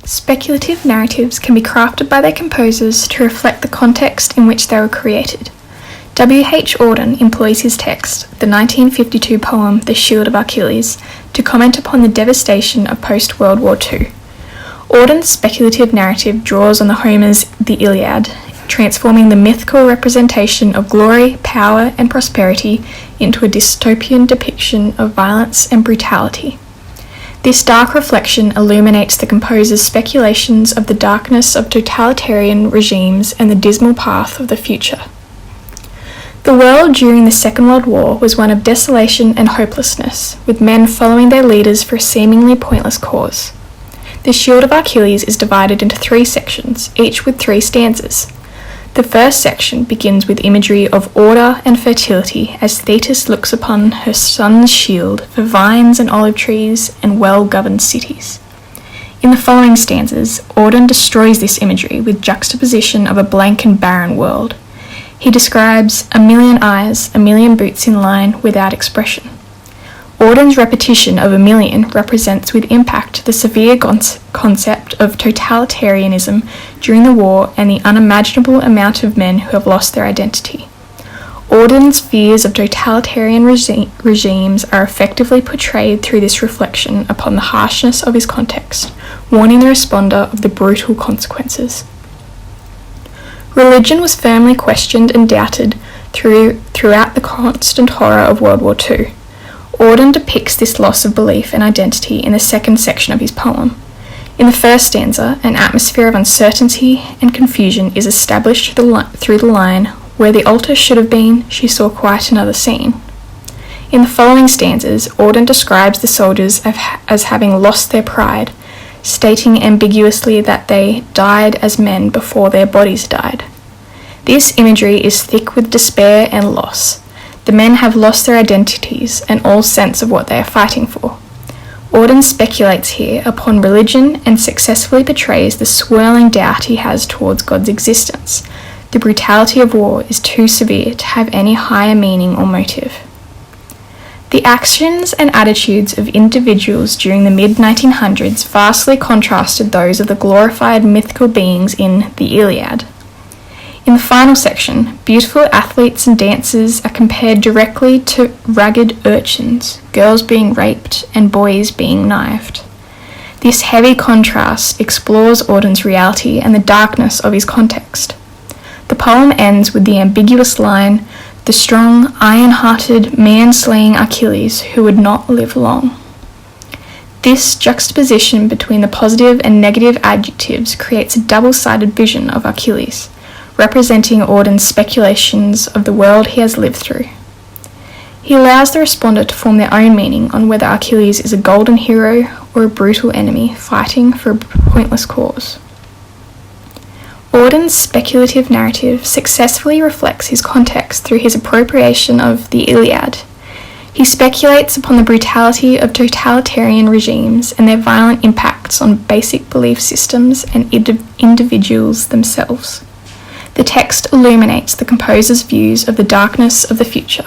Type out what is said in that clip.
Speculative narratives can be crafted by their composers to reflect the context in which they were created. W.H. Auden employs his text, the 1952 poem The Shield of Achilles, to comment upon the devastation of post-World War II. Auden's speculative narrative draws on Homer's The Iliad, transforming the mythical representation of glory, power, and prosperity into a dystopian depiction of violence and brutality. This dark reflection illuminates the composer's speculations of the darkness of totalitarian regimes and the dismal path of the future. The world during the Second World War was one of desolation and hopelessness, with men following their leaders for a seemingly pointless cause. The Shield of Achilles is divided into 3 sections, each with 3 stanzas. The first section begins with imagery of order and fertility as Thetis looks upon her son's shield for vines and olive trees and well-governed cities. In the following stanzas, Auden destroys this imagery with juxtaposition of a blank and barren world. He describes a million eyes, a million boots in line without expression. Auden's repetition of a million represents with impact the severe concept of totalitarianism during the war and the unimaginable amount of men who have lost their identity. Auden's fears of totalitarian regimes are effectively portrayed through this reflection upon the harshness of his context, warning the responder of the brutal consequences. Religion was firmly questioned and doubted throughout the constant horror of World War II. Auden depicts this loss of belief and identity in the second section of his poem. In the first stanza, an atmosphere of uncertainty and confusion is established through the line, "Where the altar should have been, she saw quite another scene." In the following stanzas, Auden describes the soldiers as having lost their pride, stating ambiguously that they died as men before their bodies died. This imagery is thick with despair and loss. The men have lost their identities and all sense of what they are fighting for. Auden speculates here upon religion and successfully portrays the swirling doubt he has towards God's existence. The brutality of war is too severe to have any higher meaning or motive. The actions and attitudes of individuals during the mid-1900s vastly contrasted those of the glorified mythical beings in the Iliad. In the final section, beautiful athletes and dancers are compared directly to ragged urchins, girls being raped and boys being knifed. This heavy contrast explores Auden's reality and the darkness of his context. The poem ends with the ambiguous line, "The strong, iron-hearted, man-slaying Achilles who would not live long." This juxtaposition between the positive and negative adjectives creates a double-sided vision of Achilles, representing Auden's speculations of the world he has lived through. He allows the responder to form their own meaning on whether Achilles is a golden hero or a brutal enemy fighting for a pointless cause. Auden's speculative narrative successfully reflects his context through his appropriation of the Iliad. He speculates upon the brutality of totalitarian regimes and their violent impacts on basic belief systems and individuals themselves. The text illuminates the composer's views of the darkness of the future.